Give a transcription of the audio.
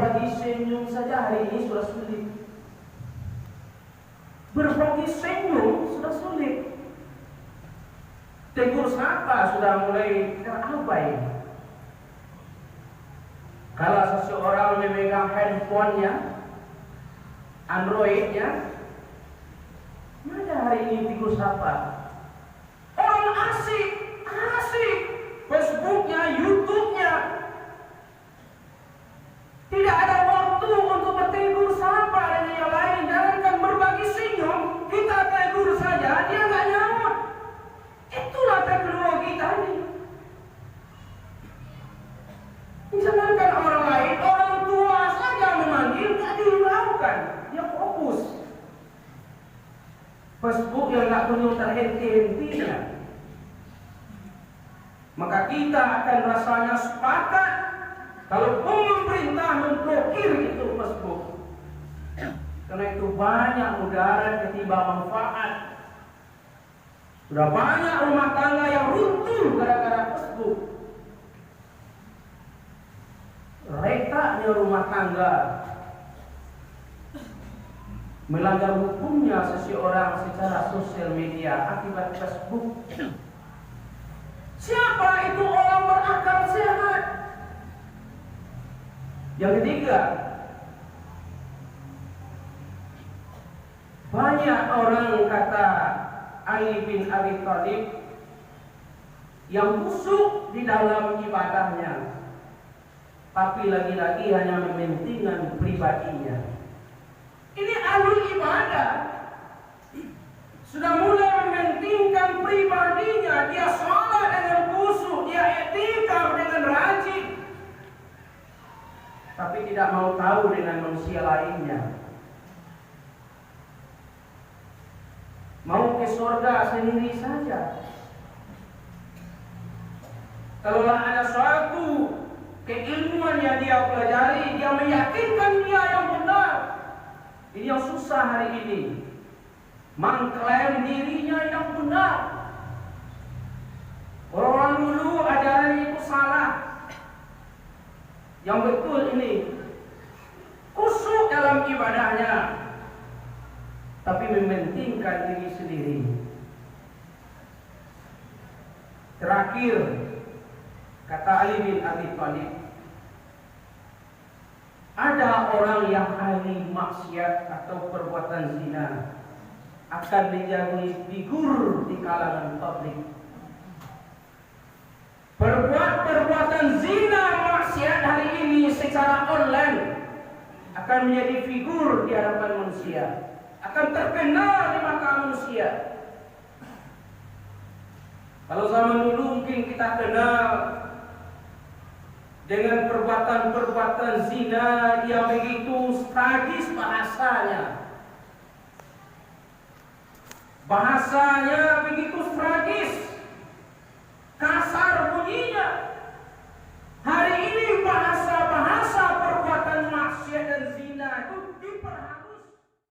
berbagi senyum saja hari ini sudah sulit. Berbagi senyum sudah sulit. Tegur sapa sudah mulai terabai. Kalau seseorang memegang handphonenya, Androidnya, mana hari ini tegur sapa? Orang asik Facebooknya, YouTube-nya. Tidak ada waktu untuk bertegur sapa dengan yang lain. Jangankan berbagi senyum, kita tegur saja dia nggak nyaut. Itulah teknologi tadi. Jangankan orang lain, orang tua saja memanggil nggak dihiraukan. Dia fokus. Facebook yang nggak kunjung terhenti-hentinya. Maka kita akan rasanya sepakat kalau pemerintah memblokir itu Facebook. Karena itu banyak mudarat ketimbang manfaat. Sudah banyak rumah tangga yang runtuh gara-gara Facebook. Retaknya rumah tangga, melanggar hukumnya seseorang secara sosial media akibat Facebook. Siapa itu orang berakal sehat? Yang ketiga, banyak orang kata Ali bin Abi Thalib yang busuk di dalam ibadahnya, tapi lagi-lagi hanya mementingkan pribadinya. Ini ahlul ibadah, sudah mulai mementingkan pribadinya. Dia sholat dengan khusyuk, dia i'tikaf dengan rajin, tapi tidak mau tahu dengan manusia lainnya. Mau ke surga sendiri saja. Kalaulah ada suatu keilmuan yang dia pelajari, dia meyakinkan dia yang benar. Ini yang susah hari ini, mengklaim dirinya yang benar. Orang dulu ajaran itu salah. Yang betul ini khusyuk dalam ibadahnya, tapi mementingkan diri sendiri. Terakhir, kata Ali bin Abi Thalib, ada orang yang ahli maksiat atau perbuatan zina akan menjadi figur di kalangan publik. Berbuat perbuatan zina maksiat hari ini secara online akan menjadi figur di hadapan manusia, akan terkenal di mata manusia. Kalau zaman dulu mungkin kita kenal dengan perbuatan-perbuatan zina yang begitu tragis bahasanya begitu tragis.